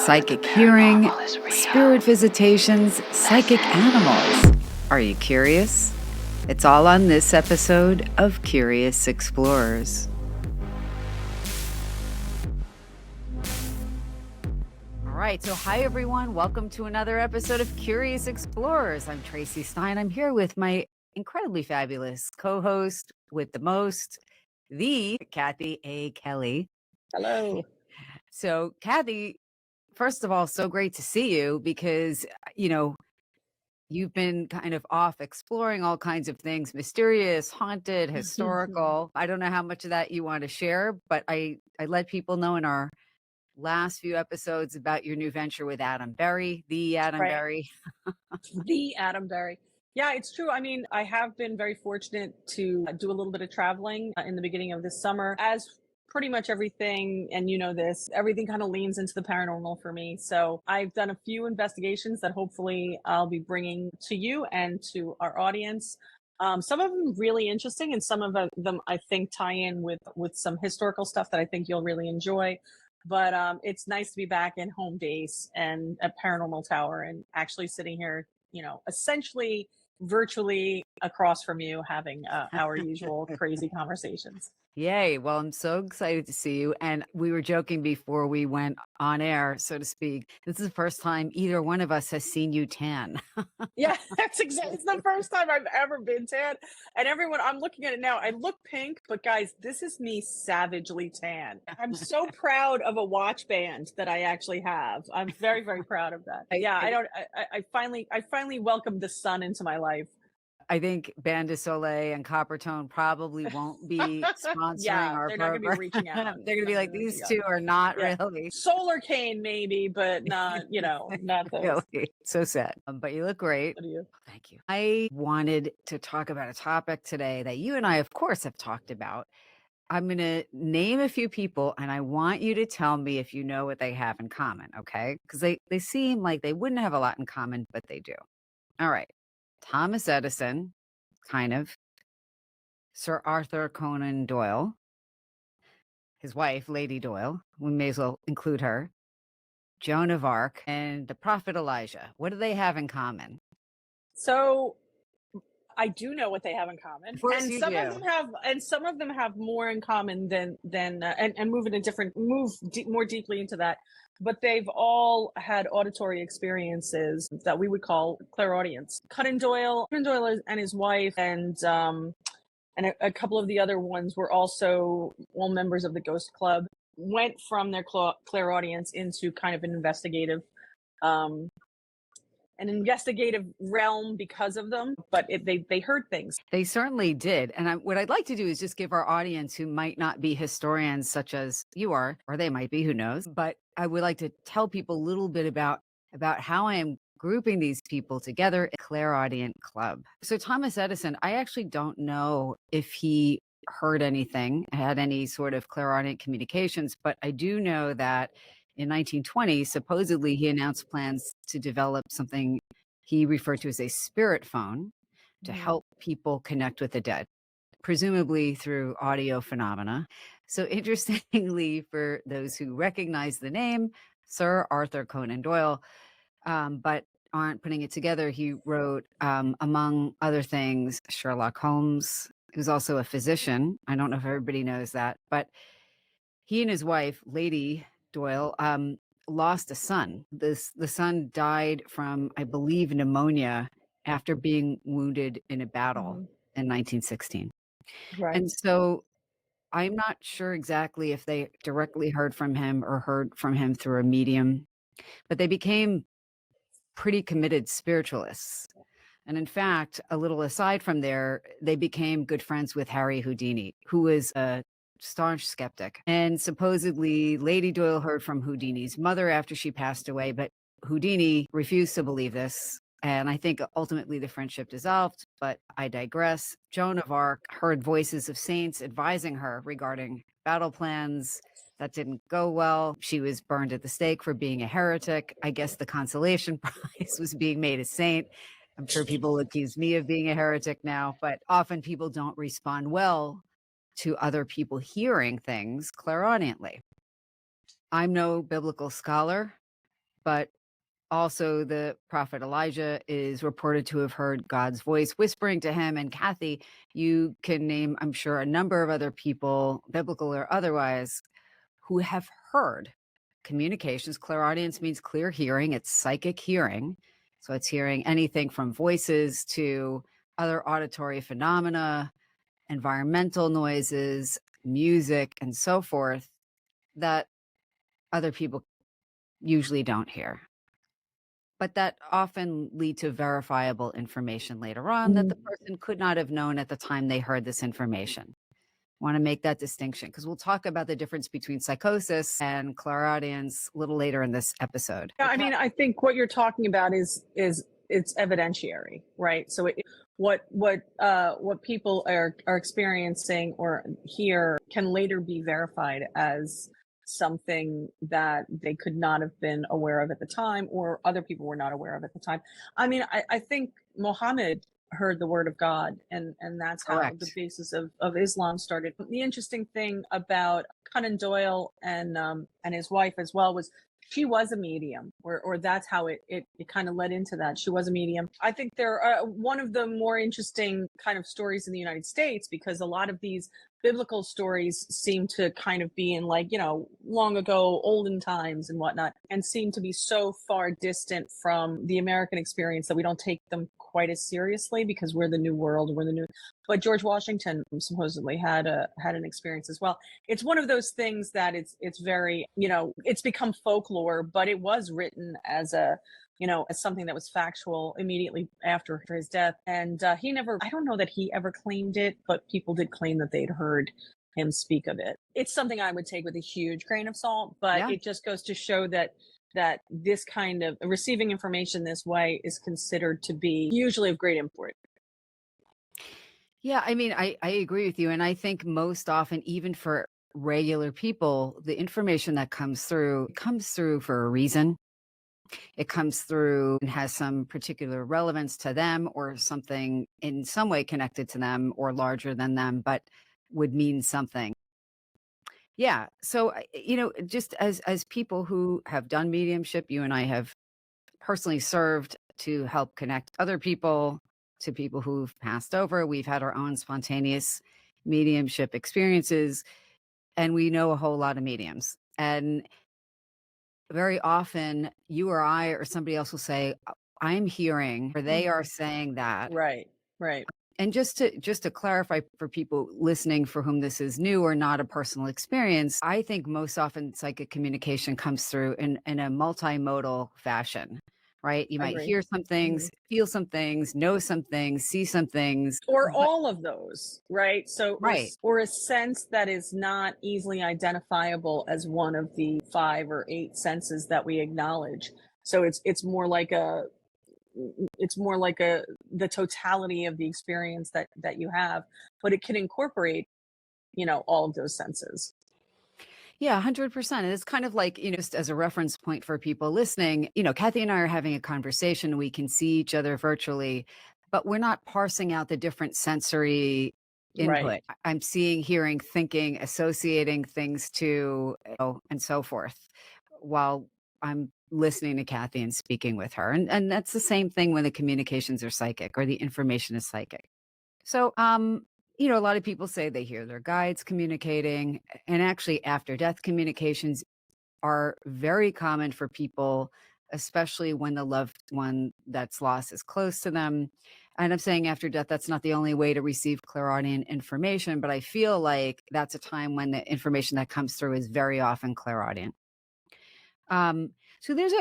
psychic hearing, spirit visitations, psychic animals. Are you curious? It's all on this episode of Curious Explorers. All right, so hi everyone. Welcome to another episode of Curious Explorers. I'm Traci Stein. I'm here with my incredibly fabulous co-host with the most, the Kathy A. Kelly. Hello. So, Kathy, first of all, so great to see you because, you've been kind of off exploring all kinds of things, mysterious, haunted, historical. I don't know how much of that you want to share, but I let people know in our last few episodes about your new venture with Adam Berry, the Adam Right. Berry. The Adam Berry. Yeah, it's true. I mean, I have been very fortunate to do a little bit of traveling in the beginning of this summer, as pretty much everything, and you know this, everything kind of leans into the paranormal for me. So I've done a few investigations that hopefully I'll be bringing to you and to our audience. Some of them really interesting, and some of them I think tie in with some historical stuff that I think you'll really enjoy. But it's nice to be back in home base and at Paranormal Tower and actually sitting here, essentially virtually across from you having our usual crazy conversations. Yay. Well, I'm so excited to see you. And we were joking before we went on air, so to speak. This is the first time either one of us has seen you tan. Yeah, that's exactly. It's the first time I've ever been tan. And everyone, I'm looking at it now. I look pink, but guys, this is me savagely tan. I'm so proud of a watch band that I actually have. I'm very, very proud of that. Yeah, I finally welcomed the sun into my life. I think Band de Soleil and Coppertone probably won't be sponsoring our they're not going to be program. reaching out. They're going to be like, these two are not really. Solar cane, maybe, but not, not those. Really. So sad. But you look great. What do you? Thank you. I wanted to talk about a topic today that you and I, of course, have talked about. I'm going to name a few people, and I want you to tell me if you know what they have in common, okay? Because they seem like they wouldn't have a lot in common, but they do. All right. Thomas Edison, kind of. Sir Arthur Conan Doyle. His wife, Lady Doyle. We may as well include her. Joan of Arc and the prophet Elijah. What do they have in common? So I do know what they have in common, Of course and you some do. of them have, more in common than and more deeply into that. But they've all had auditory experiences that we would call clairaudience. Conan Doyle and his wife, and a couple of the other ones were also all members of the Ghost Club. Went from their clairaudience into kind of an investigative realm because of them, but they heard things. They certainly did. And what I'd like to do is just give our audience who might not be historians such as you are, or they might be, who knows, but I would like to tell people a little bit about how I am grouping these people together in a clairaudient club. So Thomas Edison, I actually don't know if he heard anything, had any sort of clairaudient communications, but I do know that in 1920, supposedly he announced plans to develop something he referred to as a spirit phone to help people connect with the dead, presumably through audio phenomena. So interestingly, for those who recognize the name, Sir Arthur Conan Doyle, but aren't putting it together, he wrote, among other things, Sherlock Holmes. He was also a physician. I don't know if everybody knows that, but he and his wife, Lady Doyle, lost a son. The son died from, I believe, pneumonia after being wounded in a battle in 1916. Right. And so I'm not sure exactly if they directly heard from him or heard from him through a medium, but they became pretty committed spiritualists. And in fact, a little aside from there, they became good friends with Harry Houdini, who was a staunch skeptic. And supposedly Lady Doyle heard from Houdini's mother after she passed away, but Houdini refused to believe this. And I think ultimately the friendship dissolved, but I digress. Joan of Arc heard voices of saints advising her regarding battle plans. That didn't go well. She was burned at the stake for being a heretic. I guess the consolation prize was being made a saint. I'm sure people accuse me of being a heretic now, but often people don't respond well to other people hearing things clairaudiently. I'm no biblical scholar. but also the prophet Elijah is reported to have heard God's voice whispering to him. And Kathy, you can name, I'm sure, a number of other people, biblical or otherwise, who have heard communications. Clairaudience means clear hearing, it's psychic hearing. So it's hearing anything from voices to other auditory phenomena, environmental noises, music, and so forth that other people usually don't hear. But that often lead to verifiable information later on that the Mhm. person could not have known at the time they heard this information. Want to make that distinction because we'll talk about the difference between psychosis and clairaudience a little later in this episode. Yeah, I mean, I think what you're talking about is it's evidentiary, right? So what people are experiencing or hear can later be verified as something that they could not have been aware of at the time, or other people were not aware of at the time. I mean, I think Mohammed heard the word of God, and that's how the Correct. basis of Islam started. The interesting thing about Conan Doyle and his wife as well was she was a medium, or that's how it kind of led into that. She was a medium. I think they're one of the more interesting kind of stories in the United States, because a lot of these biblical stories seem to kind of be in, like, long ago, olden times and whatnot, and seem to be so far distant from the American experience that we don't take them quite as seriously, because we're the new world, we're the new. But George Washington supposedly had an experience as well. It's one of those things that it's very, it's become folklore, but it was written as as something that was factual immediately after his death. And he never, I don't know that he ever claimed it, but people did claim that they'd heard him speak of it. It's something I would take with a huge grain of salt, but Yeah. it just goes to show that this kind of receiving information this way is considered to be usually of great import. Yeah. I mean, I agree with you. And I think most often, even for regular people, the information that comes through for a reason. It comes through and has some particular relevance to them or something in some way connected to them or larger than them, but would mean something. Yeah. So, just as people who have done mediumship, you and I have personally served to help connect other people to people who've passed over. We've had our own spontaneous mediumship experiences, and we know a whole lot of mediums. And very often, you or I or somebody else will say, I'm hearing, or they are Mhm. saying that. Right, right. And just to clarify for people listening for whom this is new or not a personal experience, I think most often psychic communication comes through in a multimodal fashion, right? You I might agree. hear some Mhm. things, feel some things, know some things, see some things, Or but all of those, right? So, right. or a sense that is not easily identifiable as one of the 5 or 8 senses that we acknowledge. So it's more like a the totality of the experience that you have, but it can incorporate, all of those senses. Yeah, 100%. And it's kind of like, just as a reference point for people listening, Kathy and I are having a conversation. We can see each other virtually, but we're not parsing out the different sensory Right. input. I'm seeing, hearing, thinking, associating things to, and so forth while I'm listening to Kathy and speaking with her. And that's the same thing when the communications are psychic or the information is psychic. So, a lot of people say they hear their guides communicating, and actually, after death communications are very common for people, especially when the loved one that's lost is close to them. And I'm saying after death, that's not the only way to receive clairaudient information, but I feel like that's a time when the information that comes through is very often clairaudient. Um, so there's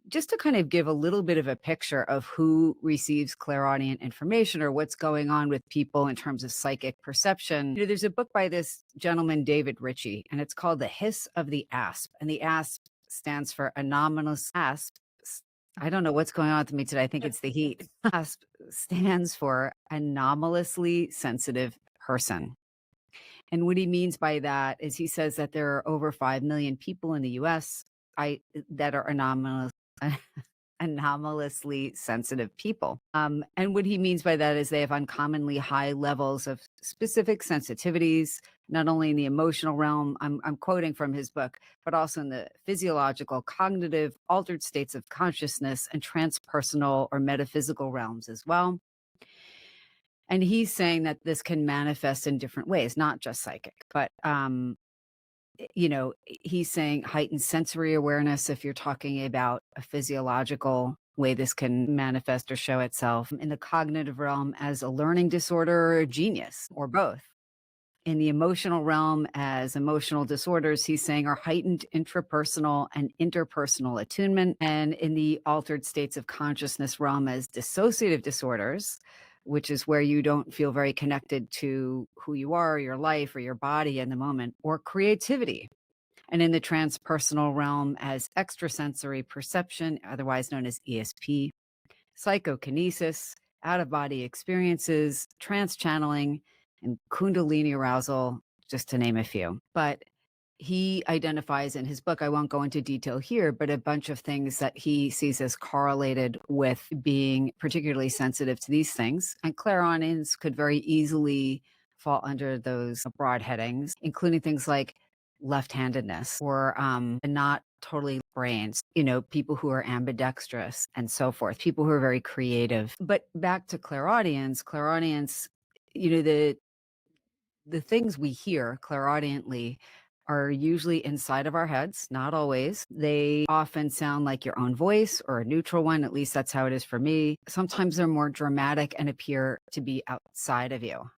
just to kind of give a little bit of a picture of who receives clairaudient information or what's going on with people in terms of psychic perception. There's a book by this gentleman, David Ritchie, and it's called The Hiss of the Asp. And the asp stands for anomalous asp. I don't know what's going on with me today. I think it's the heat. Asp stands for anomalously sensitive person. And what he means by that is he says that there are over 5 million people in the US that are anomalous anomalously sensitive people. And what he means by that is they have uncommonly high levels of specific sensitivities, not only in the emotional realm, I'm quoting from his book, but also in the physiological, cognitive, altered states of consciousness and transpersonal or metaphysical realms as well. And he's saying that this can manifest in different ways, not just psychic, but he's saying heightened sensory awareness if you're talking about a physiological way this can manifest or show itself in the cognitive realm as a learning disorder or a genius or both. In the emotional realm as emotional disorders, he's saying are heightened intrapersonal and interpersonal attunement. And in the altered states of consciousness realm as dissociative disorders, which is where you don't feel very connected to who you are, your life, or your body in the moment, or creativity. And in the transpersonal realm as extrasensory perception, otherwise known as ESP, psychokinesis, out of body experiences, trance channeling, and Kundalini arousal, just to name a few. But he identifies in his book, I won't go into detail here, but a bunch of things that he sees as correlated with being particularly sensitive to these things. And clairaudience could very easily fall under those broad headings, including things like left-handedness or not totally brains, people who are ambidextrous and so forth, people who are very creative. But back to clairaudience, the things we hear clairaudiently are usually inside of our heads, not always. They often sound like your own voice or a neutral one. At least that's how it is for me. Sometimes they're more dramatic and appear to be outside of you.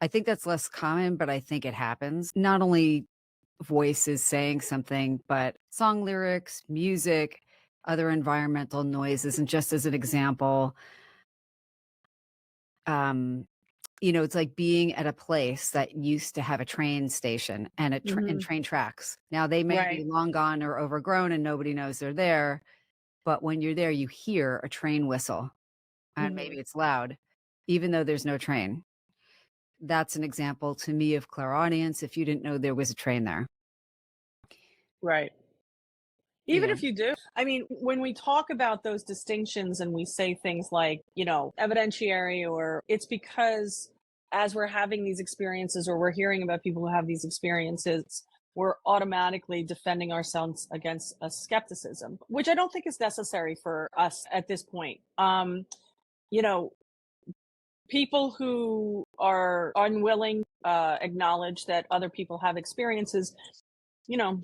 I think that's less common, but I think it happens. Not only voices saying something, but song lyrics, music, other environmental noises. And just as an example, it's like being at a place that used to have a train station and and train tracks. Now they may be Right. long gone or overgrown and nobody knows they're there. But when you're there, you hear a train whistle and maybe Hmm. it's loud, even though there's no train. That's an example to me of clairaudience if you didn't know there was a train there. Right. Even Yeah. if you do, I mean, when we talk about those distinctions and we say things like, evidentiary, or it's because as we're having these experiences or we're hearing about people who have these experiences, we're automatically defending ourselves against a skepticism, which I don't think is necessary for us at this point. You know, People who are unwilling acknowledge that other people have experiences,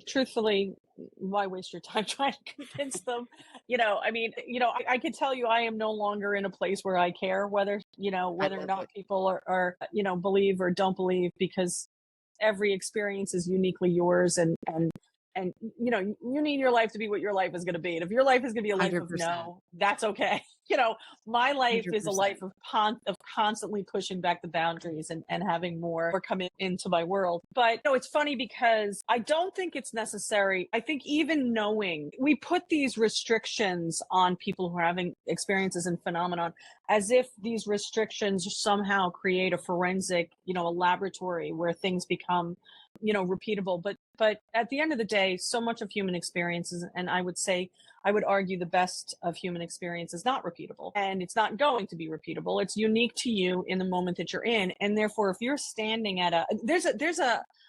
truthfully, why waste your time trying to convince them? I could tell you I am no longer in a place where I care whether, I whether or love not it. people are believe or don't believe, because every experience is uniquely yours, and you need your life to be what your life is going to be. And if your life is going to be a life of 100%. no, that's okay. My life is a life 100%. of constantly pushing back the boundaries and having more come into my world. But it's funny because I don't think it's necessary. I think even knowing we put these restrictions on people who are having experiences and phenomenon, as if these restrictions somehow create a forensic, a laboratory where things become repeatable. But at the end of the day, so much of human experiences, and I would argue the best of human experience is not repeatable, and it's not going to be repeatable. It's unique to you in the moment that you're in. And therefore, if you're standing at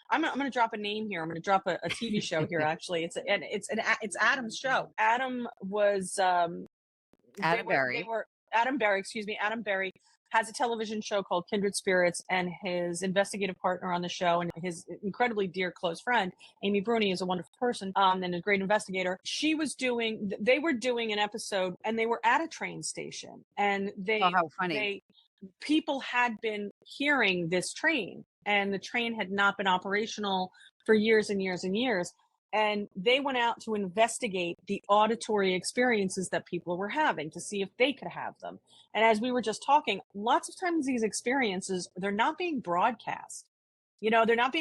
I'm going to drop a name here. I'm going to drop a TV show here. Actually, it's Adam's show. Adam was they Atterbury. were Adam Berry, excuse me. Adam Berry has a television show called Kindred Spirits, and his investigative partner on the show and his incredibly dear close friend, Amy Bruni, is a wonderful person, and a great investigator. They were doing an episode, and they were at a train station, and Oh, how funny. people had been hearing this train, and the train had not been operational for years and years and years. And they went out to investigate the auditory experiences that people were having to see if they could have them. And as we were just talking, lots of times these experiences, they're not being broadcast. They're not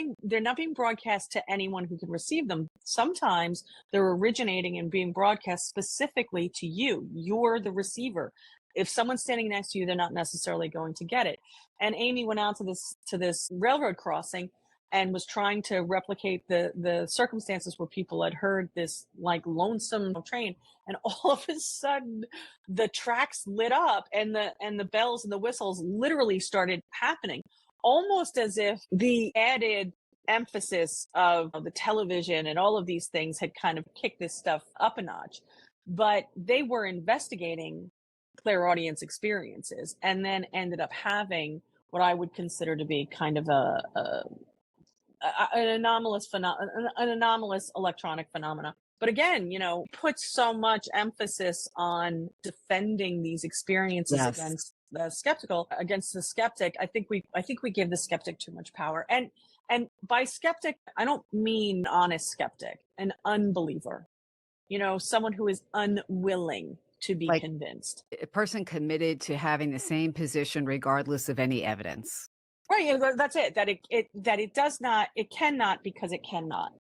being broadcast to anyone who can receive them. Sometimes they're originating and being broadcast specifically to you. You're the receiver. If someone's standing next to you, they're not necessarily going to get it. And Amy went out to this railroad crossing, and was trying to replicate the circumstances where people had heard this like lonesome train, and all of a sudden the tracks lit up, and the bells and the whistles literally started happening, almost as if the added emphasis of the television and all of these things had kind of kicked this stuff up a notch. But they were investigating clairaudience experiences and then ended up having what I would consider to be kind of an an anomalous electronic phenomena. But again, puts so much emphasis on defending these experiences Yes. against the skeptical, against the skeptic. I think we give the skeptic too much power. And by skeptic, I don't mean honest skeptic, an unbeliever, someone who is unwilling to be Like convinced. a person committed to having the same position regardless of any evidence. Right, that's it. That it does not, it cannot because it cannot.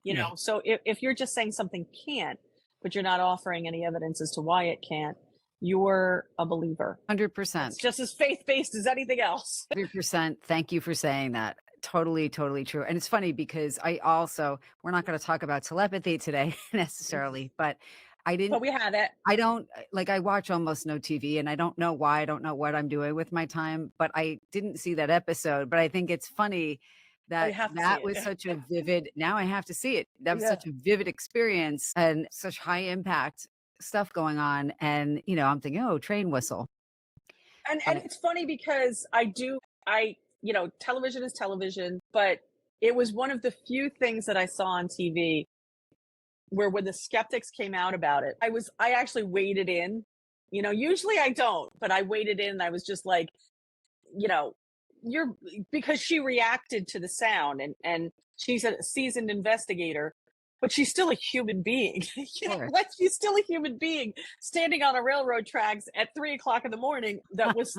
Yeah. So if you're just saying something can't, but you're not offering any evidence as to why it can't, you're a believer. It's 100%. just as faith-based as anything else. 100%. Thank you for saying that. Totally, totally true. And it's funny because we're not going to talk about telepathy today necessarily, but I But didn't, we had it. I don't like, I watch almost no TV and I don't know why. I don't know what I'm doing with my time, but I didn't see that episode. But I think it's funny Oh, you that have to see that it. was such a vivid, now I have to see it. That was Yeah. such a vivid experience and such high impact stuff going on. And, I'm thinking, oh, train whistle. And But it's funny because television is television, but it was one of the few things that I saw on TV where when the skeptics came out about it, I actually waded in. Usually I don't, but I waded in and I was just like, you know, you're because she reacted to the sound, and she's a seasoned investigator, but she's still a human being. sure. Like she's still a human being standing on a railroad tracks at 3 o'clock in the morning that was,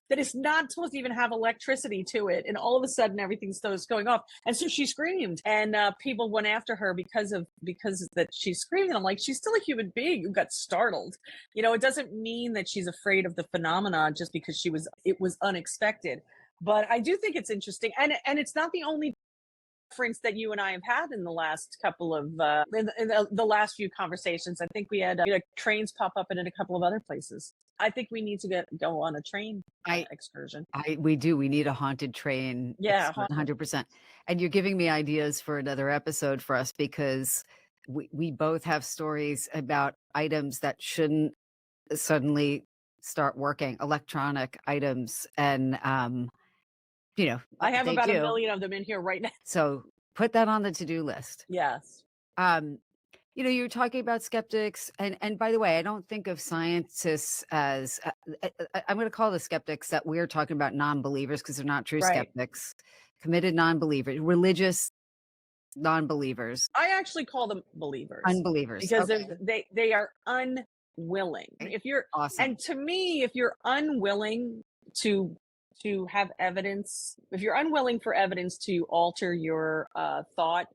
that is not supposed to even have electricity to it. And all of a sudden everything starts going off. And so she screamed, and people went after her because that she screamed. And I'm like, she's still a human being who got startled. It doesn't mean that she's afraid of the phenomenon just because it was unexpected. But I do think it's interesting. And it's not the only difference that you and I have had in the last couple of in the last few conversations. I think we had trains pop up in a couple of other places. I think we need to go on a train I excursion. we do. We need a haunted train Yeah, excursion, 100%. And you're giving me ideas for another episode for us because we both have stories about items that shouldn't suddenly start working, electronic items, and I have they about a do. million of them in here right now. So put that on the to-do list. Yes. Um, you're talking about skeptics, and by the way, I don't think of scientists as I'm going to call the skeptics that we're talking about non-believers because they're not true Right. skeptics, committed non-believers, religious non-believers, I actually call them believers unbelievers. because Okay, they are unwilling. If you're awesome, And to me, if you're unwilling to have evidence, if you're unwilling for evidence to alter your thought,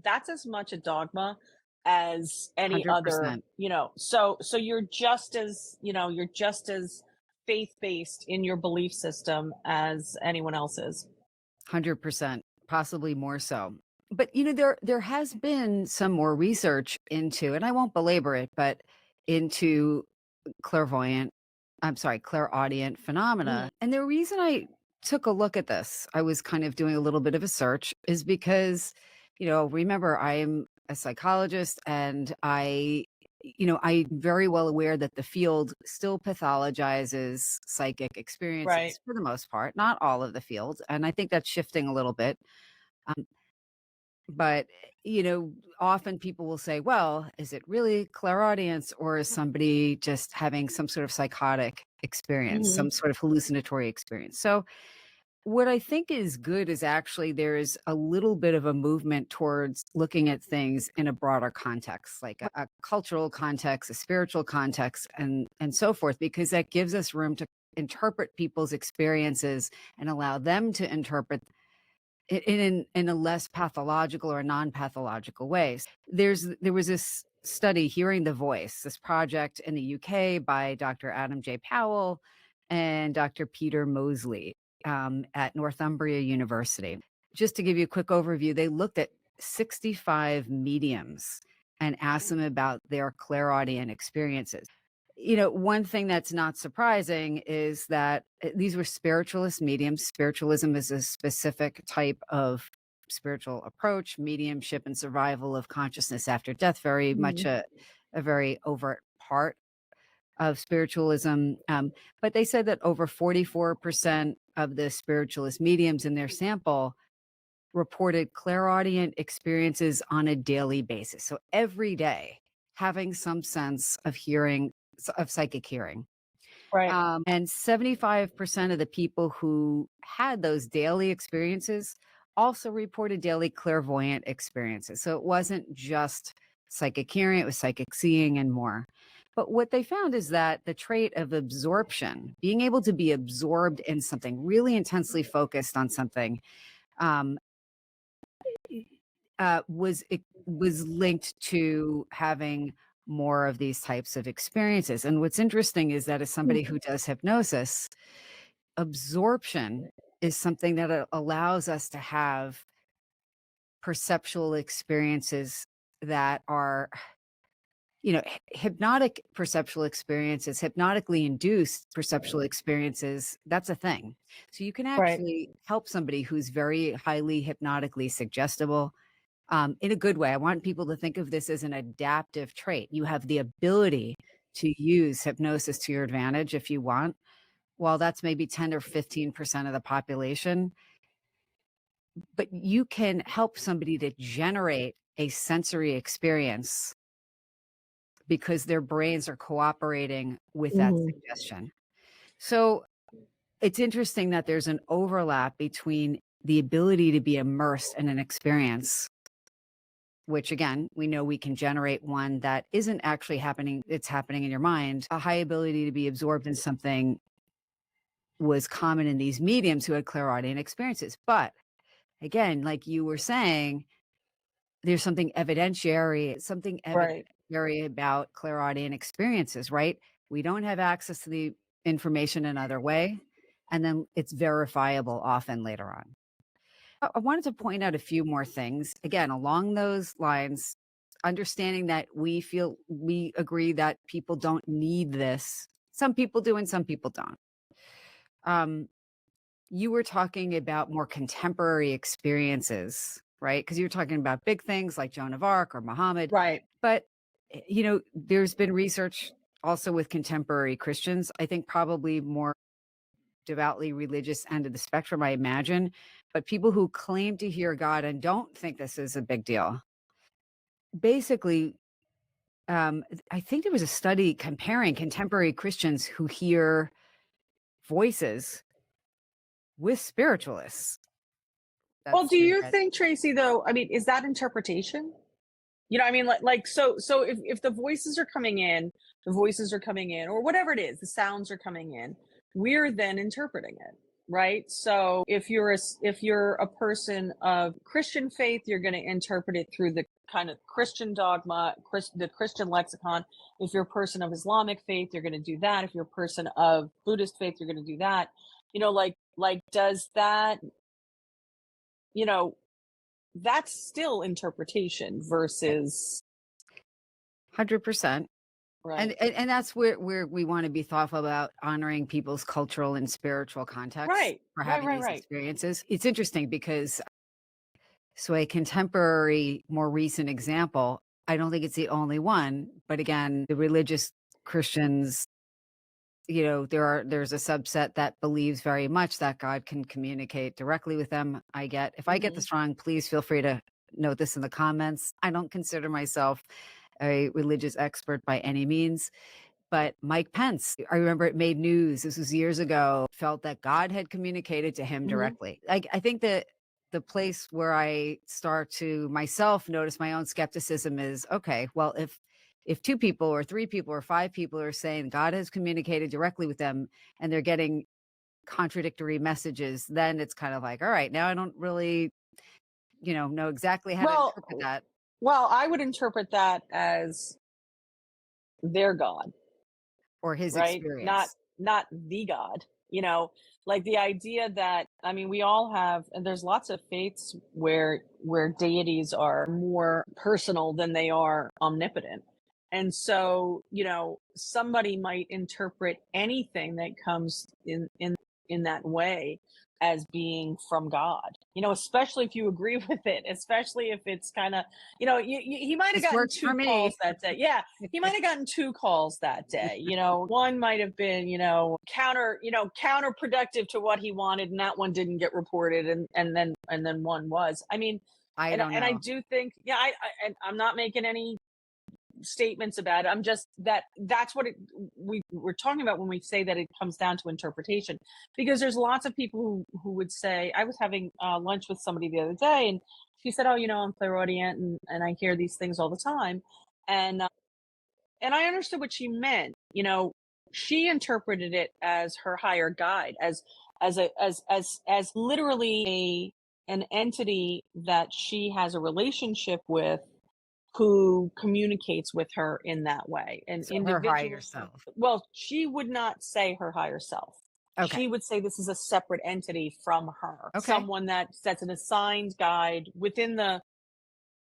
that's as much a dogma as any other. 100%, So you're just as faith-based in your belief system as anyone else is. 100%, possibly more so. But there has been some more research into, and I won't belabor it, but into clairvoyant, I'm sorry, clairaudient Mhm. phenomena. And the reason I took a look at this, I was kind of doing a little bit of a search, is because, remember, I am a psychologist and I'm very well aware that the field still pathologizes psychic Right. experiences for the most part, not all of the field. And I think that's shifting a little bit. Um, but, often people will say, well, is it really clairaudience or is somebody just having some sort of psychotic experience, Hmm. some sort of hallucinatory experience? So, what I think is good is actually there's a little bit of a movement towards looking at things in a broader context, like a cultural context, a spiritual context, and so forth, because that gives us room to interpret people's experiences and allow them to interpret in a less pathological or non-pathological ways. There was this study, Hearing the Voice, this project in the UK by Dr. Adam J. Powell and Dr. Peter Mosley at Northumbria University. Just to give you a quick overview, they looked at 65 mediums and asked them about their clairaudient experiences. One thing that's not surprising is that these were spiritualist mediums. Spiritualism is a specific type of spiritual approach, mediumship and survival of consciousness after death, very much Mhm. a very overt part of spiritualism. But they said that over 44% of the spiritualist mediums in their sample reported clairaudient experiences on a daily basis. So every day, having some sense of hearing, of psychic hearing. Right. And 75% of the people who had those daily experiences also reported daily clairvoyant experiences. So it wasn't just psychic hearing, it was psychic seeing and more. But what they found is that the trait of absorption, being able to be absorbed in something, really intensely focused on something, um, it was linked to having more of these types of experiences. And what's interesting is that as somebody who does hypnosis, absorption is something that allows us to have perceptual experiences that are, hypnotic perceptual experiences, hypnotically induced perceptual experiences. That's a thing. So you can Right. actually help somebody who's very highly hypnotically suggestible, in a good way. I want people to think of this as an adaptive trait. You have the ability to use hypnosis to your advantage if you want. While that's maybe 10 or 15% of the population, but you can help somebody to generate a sensory experience because their brains are cooperating with that Mhm. suggestion. So it's interesting that there's an overlap between the ability to be immersed in an experience, which again, we know we can generate one that isn't actually happening, it's happening in your mind. A high ability to be absorbed in something was common in these mediums who had clairaudient experiences. But again, like you were saying, there's something Right. evidentiary about clairaudient experiences, right? We don't have access to the information another way, and then it's verifiable often later on. I wanted to point out a few more things. Again, along those lines, understanding that we agree that people don't need this. Some people do and some people don't. Um, you were talking about more contemporary experiences, right? Because you were talking about big things like Joan of Arc or Muhammad. Right. But, there's been research also with contemporary Christians, I think probably more devoutly religious end of the spectrum, I imagine. But people who claim to hear God and don't think this is a big deal. Basically, I think there was a study comparing contemporary Christians who hear voices with spiritualists. Well, That's do been you read. think, Tracy, though, I mean, is that interpretation? You know, I mean, so if the voices are coming in, the voices are coming in, or whatever it is, the sounds are coming in, we're then interpreting it, right? So if you're a person of Christian faith, you're going to interpret it through the kind of Christian dogma, the Christian lexicon. If you're a person of Islamic faith, you're going to do that. If you're a person of Buddhist faith, you're going to do that. You know, like does that, you know, that's still interpretation versus 100%. And, right. and and that's where we want to be thoughtful about honoring people's cultural and spiritual context Right, for right, having right, these right. experiences. It's interesting because so a contemporary, more recent example, I don't think it's the only one, but again, the religious Christians, there's a subset that believes very much that God can communicate directly with them. If I get Mhm. this wrong, please feel free to note this in the comments. I don't consider myself a religious expert by any means. But Mike Pence, I remember it made news. This was years ago, felt that God had communicated to him Mhm. directly. Like, I think that the place where I start to myself notice my own skepticism is okay, well, if two people or three people or five people are saying God has communicated directly with them and they're getting contradictory messages, then it's kind of like, all right, now I don't really, know exactly how to interpret Well, that I would interpret that as their God, or his right? Not experience. not the God. you know, like the idea that, I mean, we all have, and there's lots of faiths where deities are more personal than they are omnipotent. And so, somebody might interpret anything that comes in that way as being from God, especially if you agree with it, especially if it's kind of, he might have This gotten works for two me. calls that day. Yeah, he might have gotten two calls that day. One might have been, counterproductive to what he wanted, and that one didn't get reported, and then one was. I mean, I and don't and I know. do think, yeah, and I'm not making any statements about it. I'm just that's what we're talking about when we say that it comes down to interpretation, because there's lots of people who would say. I was having lunch with somebody the other day, and she said, "Oh, I'm clairaudient, and I hear these things all the time," and and I understood what she meant. She interpreted it as her higher guide, as literally an entity that she has a relationship with, who communicates with her in that way. An So her higher individual, self. well, she would not say her higher self. Okay. She would say this is a separate entity from her, Okay. someone that's an assigned guide within the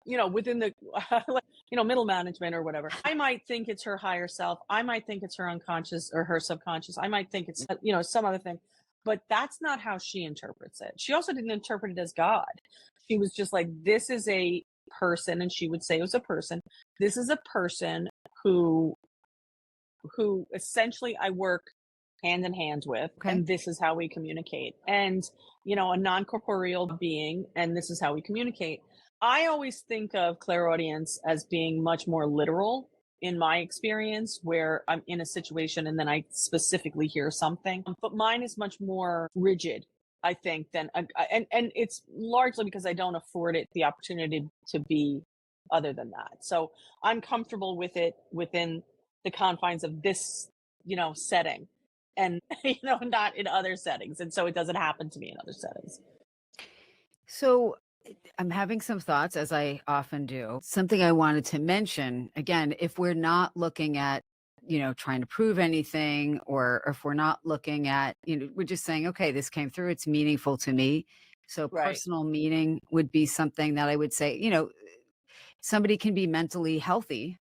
middle management or whatever. I might think it's her higher self. I might think it's her unconscious or her subconscious. I might think it's some other thing. But that's not how she interprets it. She also didn't interpret it as God. She was just like, this is a person, and she would say it was a person. This is a person who essentially I work hand in hand with, Okay. and this is how we communicate. And a non-corporeal being, and this is how we communicate. I always think of clairaudience as being much more literal in my experience, where I'm in a situation and then I specifically hear something. But mine is much more rigid, I think, than and it's largely because I don't afford it the opportunity to be other than that. So I'm comfortable with it within the confines of this, setting, and not in other settings. And so it doesn't happen to me in other settings. So I'm having some thoughts, as I often do. Something I wanted to mention again, if we're not looking at, trying to prove anything, or if we're not looking at, we're just saying, okay, this came through, it's meaningful to me. So Right. personal meaning would be something that I would say, somebody can be mentally healthy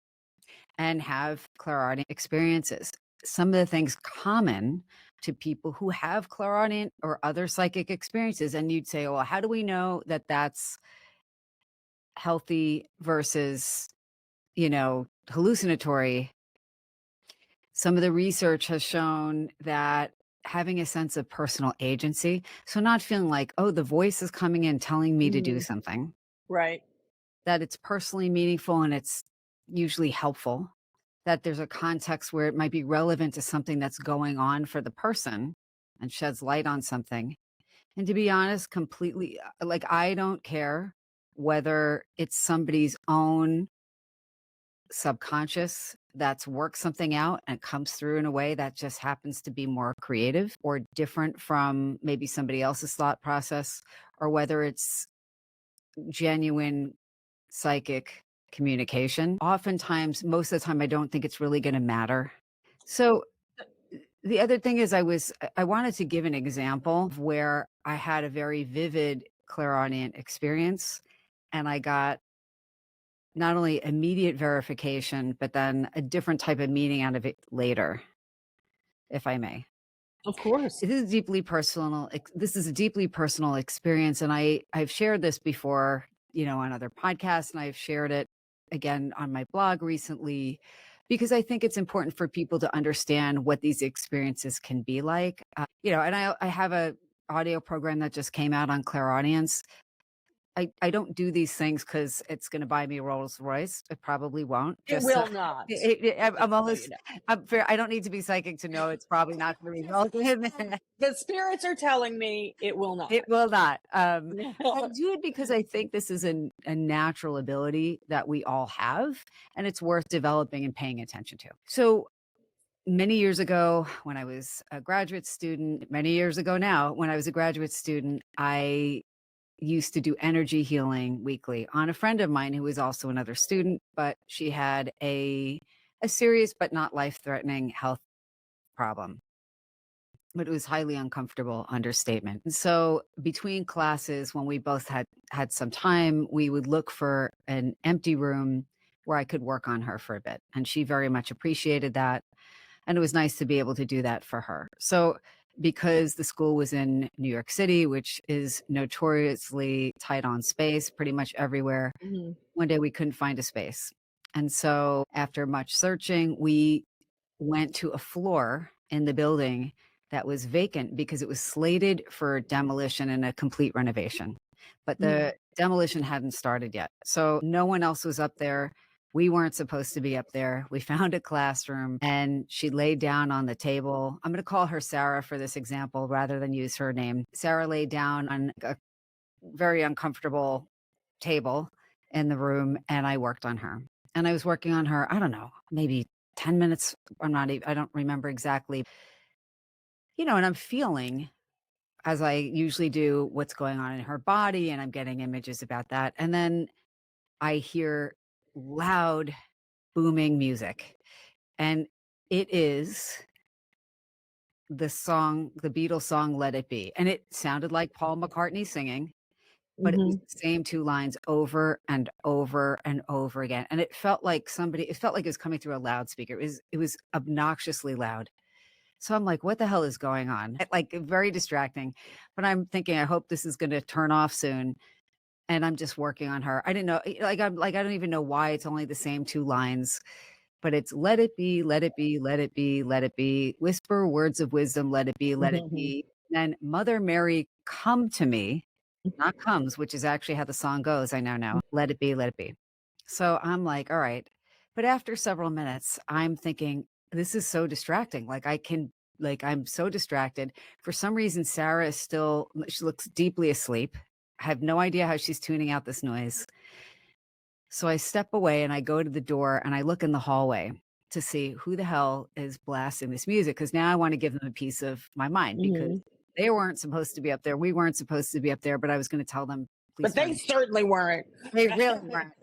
and have clairaudient experiences. Some of the things common to people who have clairaudient or other psychic experiences, and you'd say, well, how do we know that that's healthy versus, hallucinatory? Some of the research has shown that having a sense of personal agency, so not feeling like, oh, the voice is coming in telling me to do Hmm. something, Right. that it's personally meaningful and it's usually helpful, that there's a context where it might be relevant to something that's going on for the person and sheds light on something. And to be honest, completely, like, I don't care whether it's somebody's own subconscious that's worked something out and comes through in a way that just happens to be more creative or different from maybe somebody else's thought process, or whether it's genuine psychic communication. Oftentimes, most of the time, I don't think it's really going to matter. So the other thing is, I wanted to give an example of where I had a very vivid clairaudient experience, and I got not only immediate verification, but then a different type of meaning out of it later, if I may. Of course. This is a deeply personal experience, and I've shared this before, on other podcasts, and I've shared it again on my blog recently, because I think it's important for people to understand what these experiences can be like. And I have a audio program that just came out on clairaudience. I don't do these things because it's gonna buy me a Rolls Royce. It probably won't. It Just so will not. I'm Just so almost I'm fair. I don't need to be psychic to know it's probably not gonna result in The spirits are telling me it will not. it will not. I do it because I think this is a natural ability that we all have, and it's worth developing and paying attention to. So, many years ago, when I was a graduate student, many years ago now, when I was a graduate student, I used to do energy healing weekly on a friend of mine who was also another student, but she had a serious but not life-threatening health problem. but it was highly uncomfortable understatement. And so between classes, when we both had some time, we would look for an empty room where I could work on her for a bit. And she very much appreciated that. And it was nice to be able to do that for her. So because the school was in New York City, which is notoriously tight on space pretty much everywhere, Mhm. one day we couldn't find a space. And so after much searching, we went to a floor in the building that was vacant because it was slated for demolition and a complete renovation. But Mhm. the demolition hadn't started yet. So no one else was up there. We weren't supposed to be up there. We found a classroom and she laid down on the table. I'm going to call her Sarah for this example rather than use her name. Sarah laid down on a very uncomfortable table in the room and I worked on her. And I was working on her, I don't know, maybe 10 minutes. I'm not even, I don't remember exactly, and I'm feeling as I usually do what's going on in her body and I'm getting images about that. And then I hear loud booming music and it is the Beatles song Let It Be. And it sounded like Paul McCartney singing, but it was Mhm. the same 2 lines over and over and over again, and it felt like it was coming through a loudspeaker. It was obnoxiously loud. So I'm like, "What the hell is going on?" Like, very distracting, but I'm thinking, "I hope this is gonna turn off soon," and I'm just working on her. I didn't know I don't even know why it's only the same 2 lines, but it's "Let it be, let it be, let it be, let it be. Whisper words of wisdom, let it Mhm. be. Then Mother Mary, come to me." Not comes, which is actually how the song goes, I now know. Let it be, let it be. So I'm like, "All right." But after several minutes, I'm thinking, "This is so distracting." I'm so distracted. For some reason, Sarah is still she looks deeply asleep. I have no idea how she's tuning out this noise. So I step away and I go to the door and I look in the hallway to see who the hell is blasting this music. Because now I wanna give them a piece of my mind because Mhm. they weren't supposed to be up there. We weren't supposed to be up there, but I was gonna tell them, "Please But they turn." certainly weren't. They really weren't,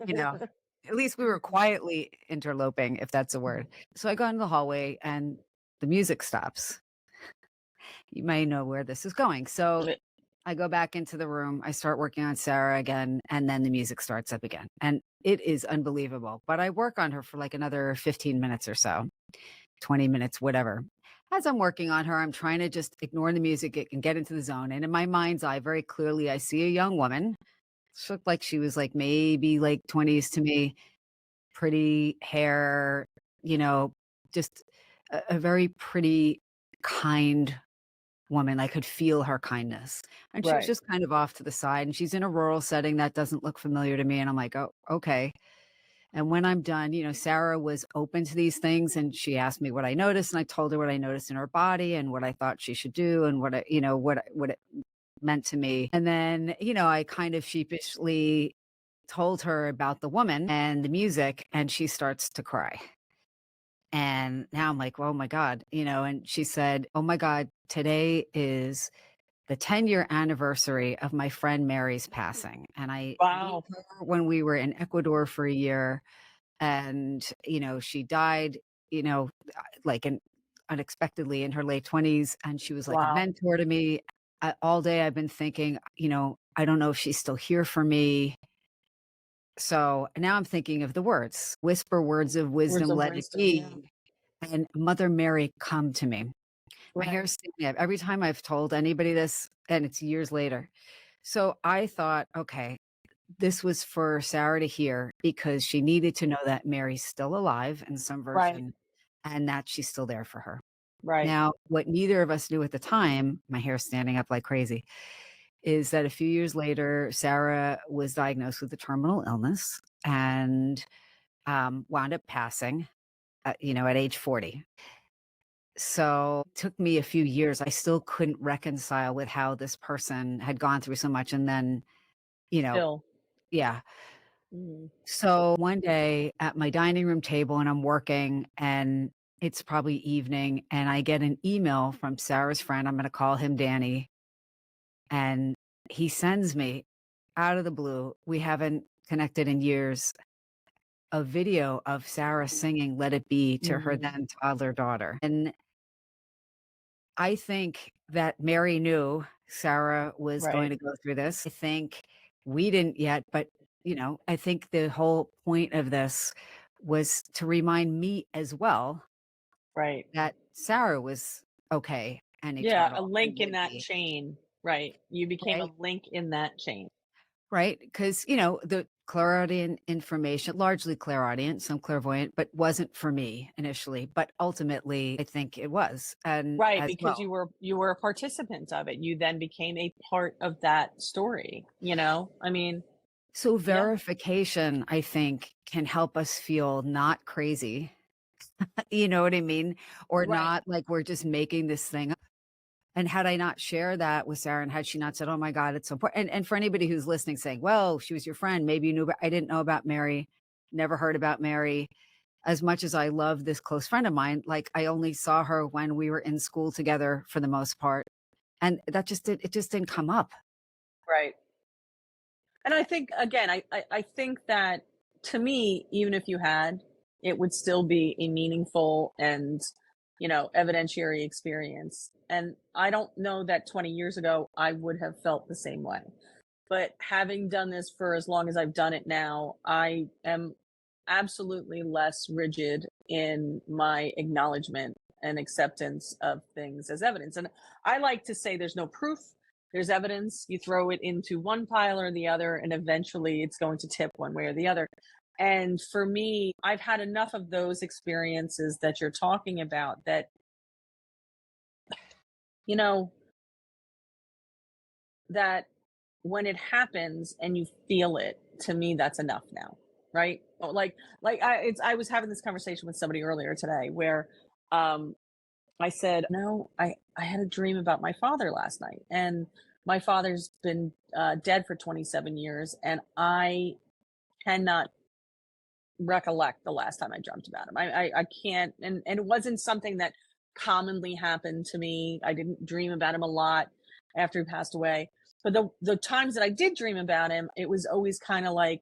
At least we were quietly interloping, if that's a word. So I go into the hallway and the music stops. You may know where this is going. So I go back into the room, I start working on Sarah again, and then the music starts up again. And it is unbelievable. But I work on her for like another 15 minutes or so, 20 minutes, whatever. As I'm working on her, I'm trying to just ignore the music and get into the zone. And in my mind's eye, very clearly, I see a young woman. She looked like she was like maybe like 20s to me, pretty hair, you know, just a very pretty, kind woman. I could feel her kindness. And she was Right. just kind of off to the side, and she's in a rural setting that doesn't look familiar to me, and I'm like, "Oh, okay." And when I'm done, Sarah was open to these things, and she asked me what I noticed, and I told her what I noticed in her body and what I thought she should do and what it meant to me. And then, I kind of sheepishly told her about the woman and the music, and she starts to cry. And now I'm like, "Oh my god," and she said, "Oh my god, today is the 10-year anniversary of my friend Mary's passing, and I knew Wow. her when we were in Ecuador for a year, and, she died, you know, like, unexpectedly in her late 20s, and she was like a Wow. mentor to me. All day I've been thinking, I don't know if she's still here for me." So now I'm thinking of the words, "Whisper words of Words wisdom, of let it wisdom. Yeah. be, and Mother Mary, come to me." My Right. hair's standing up every time I've told anybody this, and it's years later. So I thought, okay, this was for Sarah to hear because she needed to know that Mary's still alive in some Right. version and that she's still there for her. Right. Now, what neither of us knew at the time, my hair's standing up like crazy, is that a few years later, Sarah was diagnosed with a terminal illness and wound up passing, at age 40. So it took me a few years. I still couldn't reconcile with how this person had gone through so much. And then, you know, Still. yeah. Mhm. So one day at my dining room table, and I'm working, and it's probably evening, and I get an email from Sarah's friend. I'm going to call him Danny. And he sends me out of the blue. We haven't connected in years. A video of Sarah singing Let It Be to her Mhm. then toddler daughter. And I think that Mary knew Sarah was going Right. to go through this. I think we didn't yet, but, I think the whole point of this was to remind me as well Right. that Sarah was okay and Yeah, a eternal and link in would that be, chain. Right. You became a right? link in that chain. Right? Because, the clairaudient information, largely clairaudient, some clairvoyant, but wasn't for me initially, but ultimately I think it was, and Right, as because well. you were a participant of it. You then became a part of that story, you know? I mean, So yeah, verification, I think, can help us feel not crazy. You know what I mean? Or right. not like we're just making this thing up. And had I not shared that with Sarah and had she not said, "Oh my God, it's so important." And for anybody who's listening saying, "Well, she was your friend, maybe you knew about," I didn't know about Mary, never heard about Mary. As much as I love this close friend of mine, like I only saw her when we were in school together for the most part. And it just didn't come up. Right. And I think again, I think that to me, even if you had, it would still be a meaningful and, evidentiary experience. And I don't know that 20 years ago I would have felt the same way. But having done this for as long as I've done it now, I am absolutely less rigid in my acknowledgement and acceptance of things as evidence. And I like to say there's no proof, there's evidence. You throw it into one pile or the other, and eventually it's going to tip one way or the other. And for me, I've had enough of those experiences that you're talking about that, you know, that when it happens and you feel it, to me, that's enough now, right? I was having this conversation with somebody earlier today where um, I said, no, I had a dream about my father last night, and my father's been dead for 27 years, and I cannot recollect the last time I dreamt about him. I can't, and it wasn't something that commonly happened to me. I didn't dream about him a lot after he passed away. But the times that I did dream about him, it was always kind of like,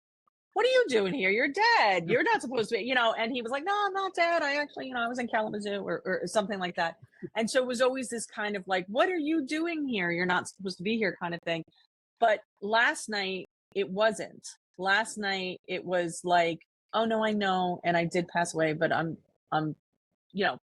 what are you doing here? You're dead. You're not supposed to be, and he was like, no, I'm not dead. I actually, I was in Kalamazoo or something like that. And so it was always this kind of like, what are you doing here? You're not supposed to be here kind of thing. But last night, it wasn't. Last night, it was like, oh no, I know. And I did pass away, but I'm,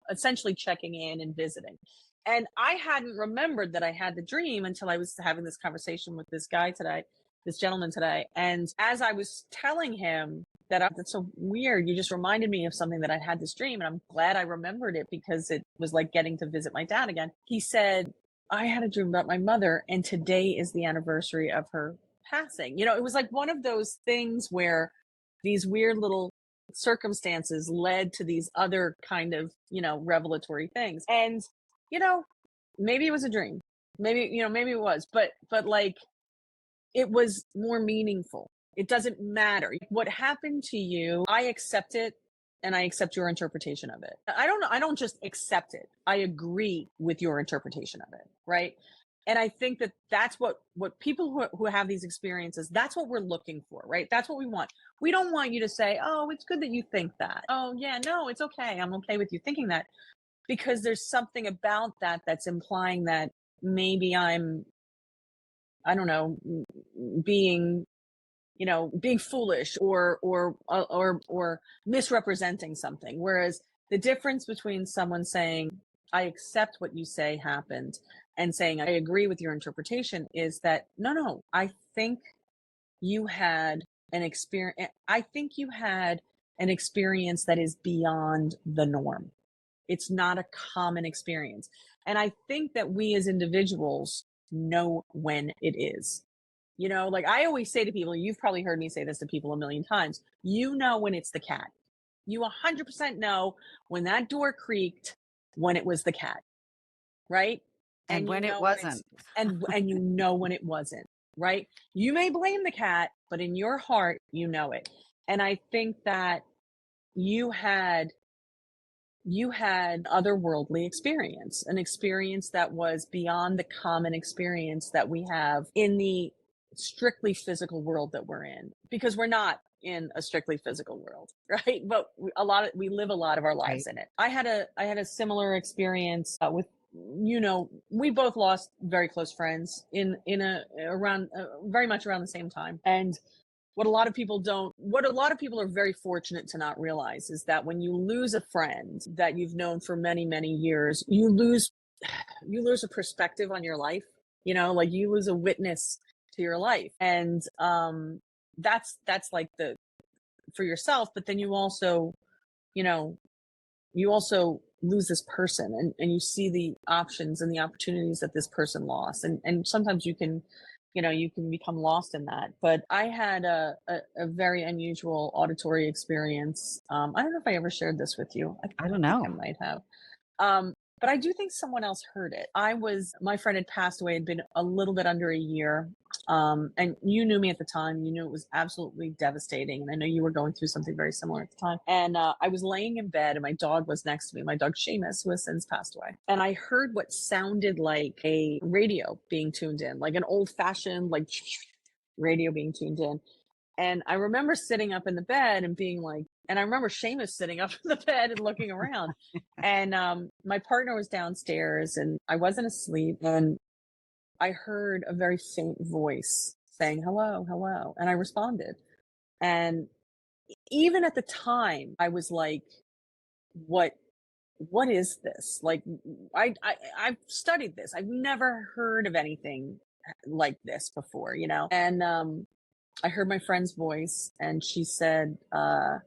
essentially checking in and visiting. And I hadn't remembered that I had the dream until I was having this conversation with this guy today, this gentleman today. And as I was telling him that's so weird, you just reminded me of something that I had this dream. And I'm glad I remembered it because it was like getting to visit my dad again. He said, I had a dream about my mother, and today is the anniversary of her passing. It was like one of those things where these weird little circumstances led to these other kind of, revelatory things. And, you know, maybe it was a dream. Maybe it was, but like it was more meaningful. It doesn't matter. What happened to you, I accept it and I accept your interpretation of it. I don't know. I don't just accept it. I agree with your interpretation of it. Right. And I think that that's what people who have these experiences, that's what we're looking for, right? That's what we want. We don't want you to say, oh, it's good that you think that. Oh, yeah, no, it's okay. I'm okay with you thinking that, because there's something about that that's implying that maybe I don't know, being being foolish or misrepresenting something. Whereas the difference between someone saying, I accept what you say happened, and saying, I agree with your interpretation, is that no, I think you had an experience that is beyond the norm. It's not a common experience. And I think that we as individuals know when it is. Like I always say to people, you've probably heard me say this to people a million times, when it's the cat. You 100% know when that door creaked, when it was the cat, right? And And when it when it's wasn't. when it wasn't, right? You may blame the cat, but in your heart, you know it. And I think that you had otherworldly experience, an experience that was beyond the common experience that we have in the strictly physical world that we're in, because we're not in a strictly physical world, right? But we live a lot of our lives Right. in it. I had a similar experience with we both lost very close friends in a around very much around the same time. And what a lot of people are very fortunate to not realize is that when you lose a friend that you've known for many, many years, you lose a perspective on your life, like you lose a witness to your life. And that's like the for yourself, but then you know, you also lose this person, and you see the options and the opportunities that this person lost. And sometimes you can become lost in that. But I had a very unusual auditory experience. I don't know if I ever shared this with you. I don't think I know. might have. Um, but I do think someone else heard it. My friend had passed away, had been a little bit under a year. And you knew me at the time. You knew it was absolutely devastating. And I know you were going through something very similar at the time. And I was laying in bed, and my dog was next to me, my dog Seamus, who has since passed away. And I heard what sounded like a radio being tuned in, like an old fashioned, like radio being tuned in. And I remember sitting up in the bed and being like, and I remember Seamus sitting up in the bed and looking around. And my partner was downstairs, and I wasn't asleep. And I heard a very faint voice saying, "Hello, hello." And I responded. And even at the time, I was like, what, what is this? Like, I've studied this. I've never heard of anything like this before. And I heard my friend's voice, and she said, "Can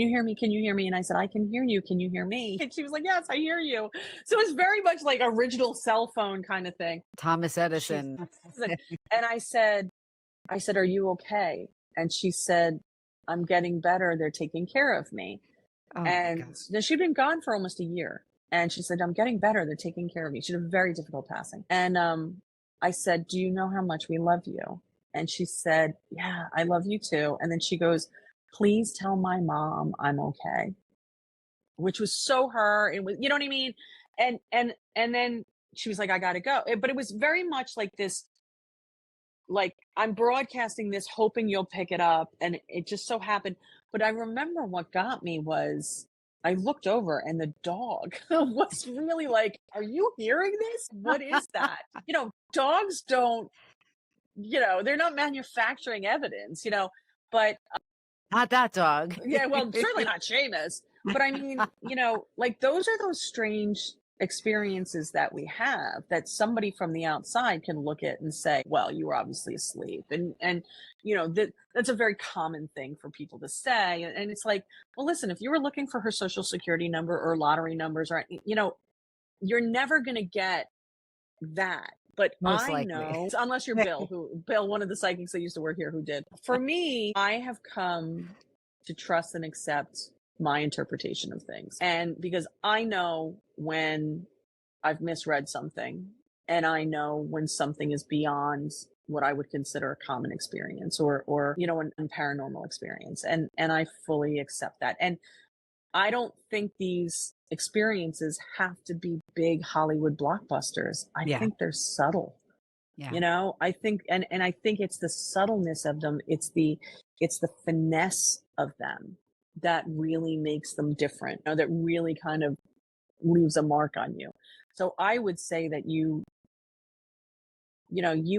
you hear me? Can you hear me?" And I said, "I can hear you. Can you hear me?" And she was like, "Yes, I hear you." So it's very much like original cell phone kind of thing. Thomas She's Edison. and I said, "Are you okay?" And she said, "I'm getting better. They're taking care of me." Oh my And God. then she'd been gone for almost a year. And she said, "I'm getting better. They're taking care of me." She had a very difficult passing. And I said, "Do you know how much we love you?" And she said, "Yeah, I love you too." And then she goes, "Please tell my mom I'm okay," which was so her. It was, you know what I mean? And then she was like, "I gotta go." But it was very much like this, like, I'm broadcasting this hoping you'll pick it up, and it just so happened. But I remember what got me was I looked over, and the dog was really like, "Are you hearing this? What is that?" Dogs don't, they're not manufacturing evidence. But Not that dog. yeah, well, certainly not Seamus. But I mean, like, those are those strange experiences that we have that somebody from the outside can look at and say, "Well, you were obviously asleep." And that's a very common thing for people to say. And it's like, well, listen, if you were looking for her social security number or lottery numbers, or you're never going to get that. But Most I likely. know, unless you're Bill, one of the psychics that used to work here, who did. For me, I have come to trust and accept my interpretation of things. And because I know when I've misread something, and I know when something is beyond what I would consider a common experience, or an paranormal experience. And I fully accept that. And I don't think these experiences have to be big Hollywood blockbusters. I Yeah. think they're subtle. Yeah. I think, and I think it's the subtleness of them. It's the finesse of them that really makes them different, that really kind of leaves a mark on you. So I would say that you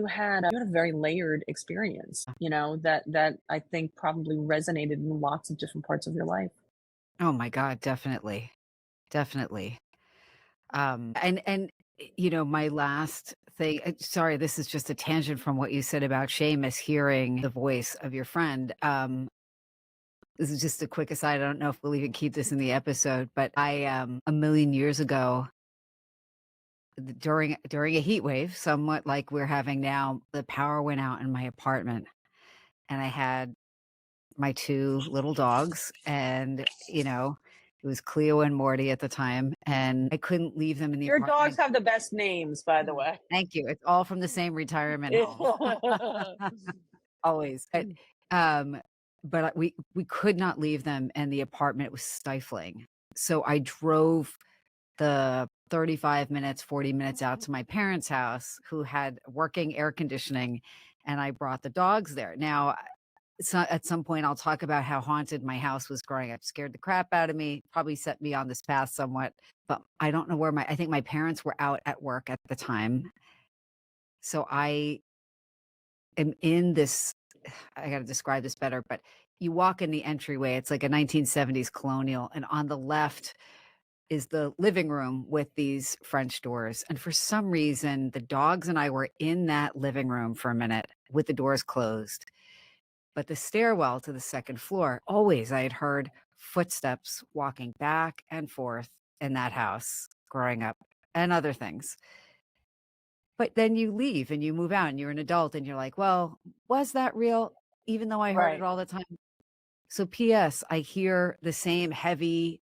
had a very layered experience, that I think probably resonated in lots of different parts of your life. Oh my God, definitely. Definitely. And my last thing, sorry, this is just a tangent from what you said about Seamus hearing the voice of your friend. This is just a quick aside. I don't know if we'll even keep this in the episode, but I a million years ago, during a heat wave, somewhat like we're having now, the power went out in my apartment, and I had my two little dogs, and it was Cleo and Morty at the time, and I couldn't leave them in the Your dogs apartment. have the best names, by the way. Thank you. It's all from the same retirement home. Always. Um, we could not leave them, and the apartment was stifling. So I drove the 35 minutes, 40 minutes out to my parents' house, who had working air conditioning, and I brought the dogs there. Now, So at some point, I'll talk about how haunted my house was growing up. Scared the crap out of me, probably set me on this path somewhat. But I don't know where I think my parents were out at work at the time. So I am in this, I got to describe this better, but you walk in the entryway. It's like a 1970s colonial. And on the left is the living room with these French doors. And for some reason, the dogs and I were in that living room for a minute with the doors closed. But the stairwell to the second floor, always I had heard footsteps walking back and forth in that house growing up and other things. But then you leave and you move out and you're an adult and you're like, well, was that real? Even though I heard it Right. all the time. So, P.S., I hear the same heavy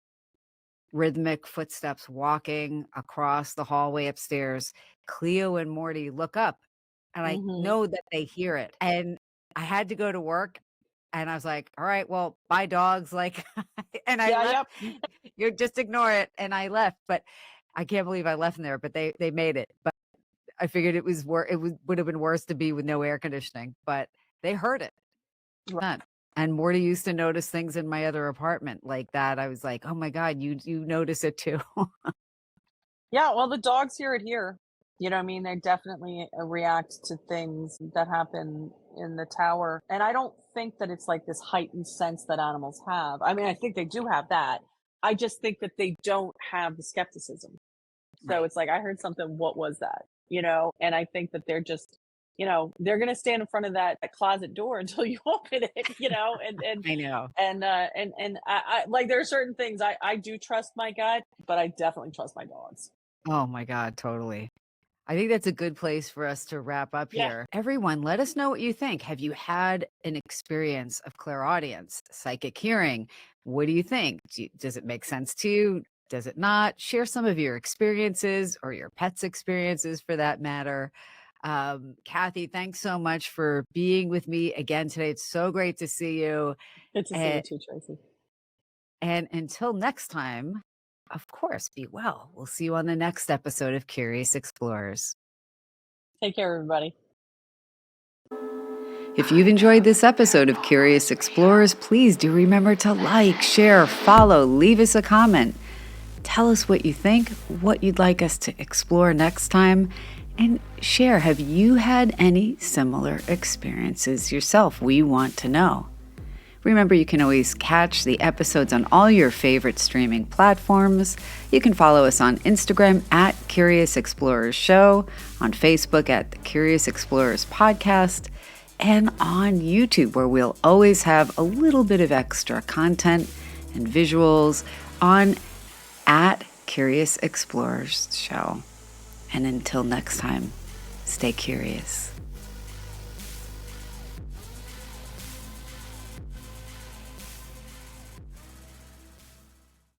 rhythmic footsteps walking across the hallway upstairs. Cleo and Morty look up and I Hmm. know that they hear it. And I had to go to work and I was like, all right, well, bye dogs. Like, and I Yeah. left, Yep. you just ignore it. And I left, but I can't believe I left in there, but they made it. But I figured would have been worse to be with no air conditioning, but they heard it. Not. And Morty used to notice things in my other apartment like that. I was like, "Oh my god, you notice it too." Yeah, well, the dogs hear it here. You know what I mean? They definitely react to things that happen in the tower. And I don't think that it's like this heightened sense that animals have. I mean, I think they do have that. I just think that they don't have the skepticism. So Right. it's like, I heard something, what was that? And I think that they're just, they're going to stand in front of that closet door until you open it, I know. and like, there are certain things I do trust my gut, but I definitely trust my dogs. Oh my god, totally. I think that's a good place for us to wrap up Yeah. here. Everyone, let us know what you think. Have you had an experience of clairaudience, psychic hearing? What do you think? Does it make sense to you? Does it not? Share some of your experiences or your pets' experiences for that matter. Kathy, thanks so much for being with me again today. It's so great to see you. Good to see you And, too, Tracy. and until next time, of course, be well. We'll see you on the next episode of Curious Explorers. Take care, everybody. If you've enjoyed this episode of Curious Explorers, please do remember to like, share, follow, leave us a comment. Tell us what you think, what you'd like us to explore next time, and share. Have you had any similar experiences yourself? We want to know. Remember, you can always catch the episodes on all your favorite streaming platforms. You can follow us on Instagram at Curious Explorers Show, on Facebook at the Curious Explorers Podcast, and on YouTube, where we'll always have a little bit of extra content and visuals on at Curious Explorers Show. And until next time, stay curious.